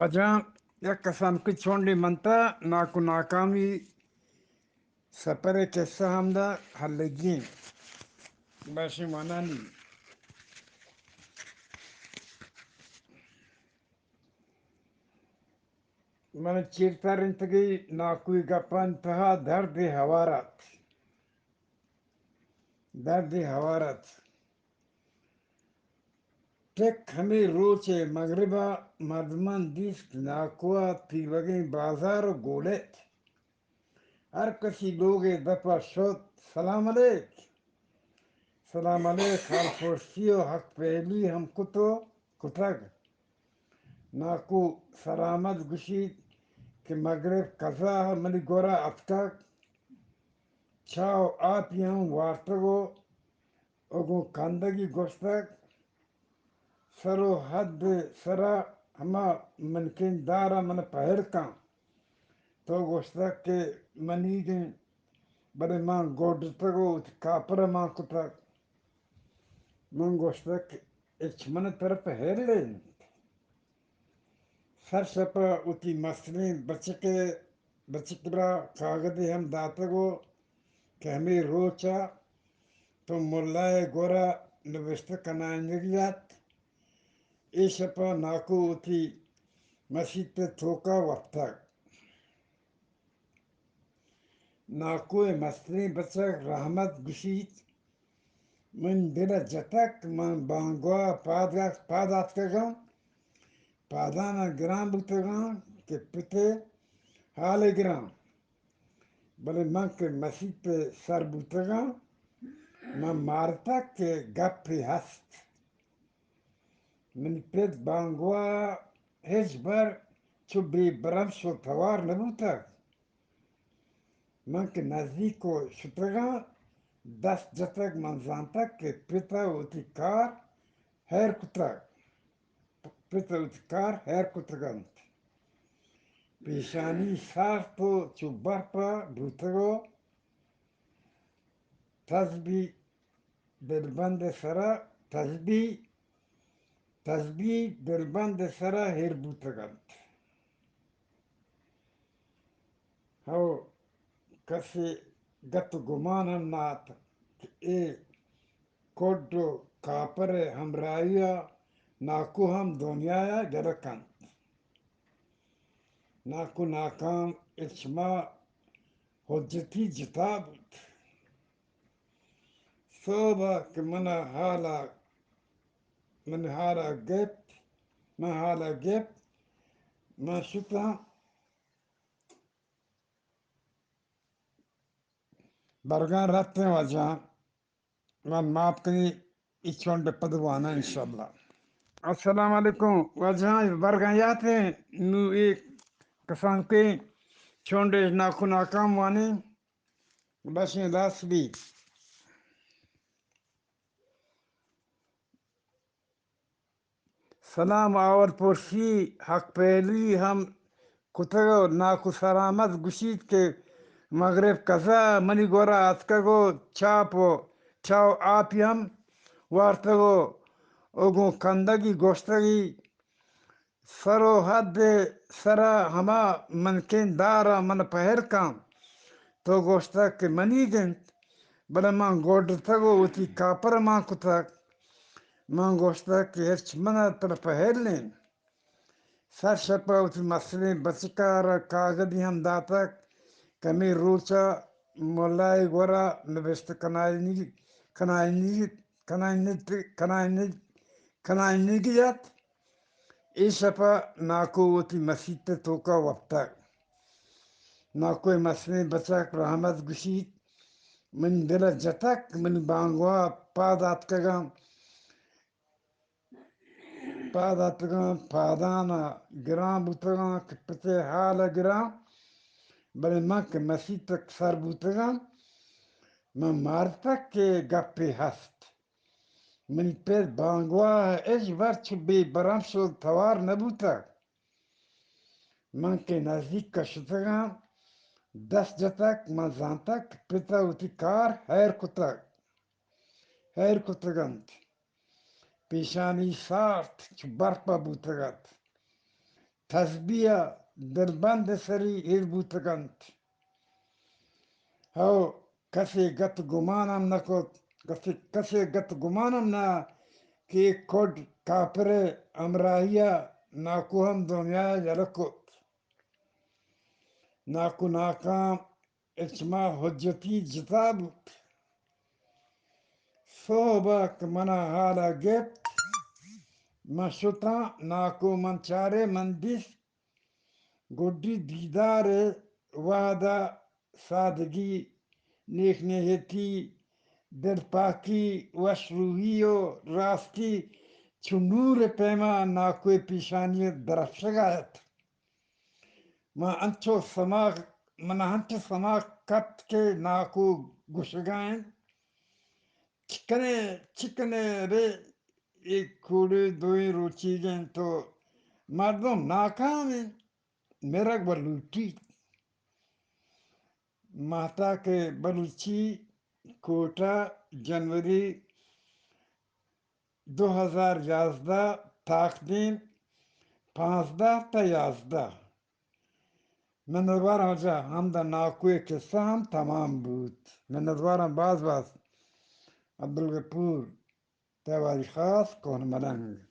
Aja یک قسم کی چونڈی منتا ناکو ناکامی سپر قصہ ہمدا حلگین باشی منانی من چیرتر انتگی ناکوی گپا انتہا درد حوارت ٹک ہمیں روچے مغربہ مردمان دیست ناکوا تیوگیں بازار و گولت ہر کسی لوگ دفع شد سلام علیک حال پرسی و حق پہلی ہم کتگ ناکو سلامت گشید کہ مغرب قضا منی گورا افتک چھاو آپی ہم وارتگو اگو کندگی گوشتک سرو حد سرا ہما منکن دارا من پہر کان تو گوشتک کہ منیگن بڑے ماں گوڈتگو کاپر ماں کتک من گوشتک اچ من طرف ہیر لین سر شپا اتی مسلین بچکرا کاغذی ہم داتگو کہ ہمیں روچا تو ملائے گورا نوشت کنائنگیات ای شپا ناکو اتی مسجد پہ تھوکا وقتک ناکو مسلین بچک رحمت گشید من دل جتک من بانگوا پادات کگم پادانا گرام بوتگم کہ پتے حال گرام بلے من کے مسجد پہ سر بوتگم من مارتک کہ گپی ہست من پت بانگوا ہیچ بر چو بی برم شو توار نبوتک من کے نزدیک کو شتگم دست جتک من زانتک کہ پتا ہوتی کار ہیر کتگند پیشانی ساخ تو چو برپا بوتگو تسبیح دلبند سرا تسبیح دلبند سرا ہیر بوتگند ہو کسی گت گمان ہم نات کہ اے کوڈو کاپر ہمراہیا ناکو ہم دنیا گرکند ناکو ناکام اچما حجتی جتا بود صوبہ کہ من حالا گپ من شتا برگان رہتے ہیں وجہ من معاف کری ایچون بے پدوانا انشاءاللہ السلام علیکم وجہ برگان یاتے ہیں نو ایک کسان کے چونڈے ناکو ناکام وانی بسیں داس بھی سلام آور پرسی حق پہلی ہم کتگو ناکو سلامت گشید کے مغرب قضا منی گورا اتکگو چھاو آپی ہم وارتگو اگو کندگی گوشتگی سرو حد سرا ہما منکین دارا من پہر کام تو گوشتک کہ منی گنت بلے من گوڈتگو اتی کاپر ماں کتک من گوشتک کہ ہرچ منہ طرف ہیر لین سر شپا اتی مسئلے بچکار کاغذی ہم داتک کمی روچا ملائی گورا نوشت کنائنگیت ای شپا ناکو اتی مسجد پہ توکا وقتک ناکو مسئلے بچک رحمت گشید من دل جتک من بانگوا پادانا گرام بوتگم کہ پتے حال گرام بلے من کہ مسیح تک سر بوتگم من مارتک کہ گپی ہست من پید بانگوا ایج ورچ بی برام شو توار نبوتک من کہ نزدیک کا شتگم دست جتک من زانتک پتا ہوتی کار ہیر کتگند پیشانی ساخت چو برپا بوتگت تسبیح دلبند سری ایربوتگند هاو کسی گت گمانم نکد کسی گت گمانم نه که کد کافر امراهیه ناکو هم دنیا یلکد ناکو ناکام اجماع حجتی جتا بود صحبه که منا حالا گفت من شتا ناکو من چاره من دیس گودی دیدار وعده سادگی نیک نیتی دلپاکی وشروحی و راستی چو نور پیما ناکوی پیشانی درفشگایت من انچو سما کت کے ناکو گشگائن چکنے چکنے رے ایک کوڑے دوئی روچی گئن تو مردم ناکام ہیں میرا بلوچی ماتا کے بلوچی کوٹا جنوری 2011 تقدیم 15 تا 11 من امیدوارم آجا همدا ناکوی قصه هم تمام بود من امیدوارم باز عبدالغفور تواریخ خاص کهن ملنگ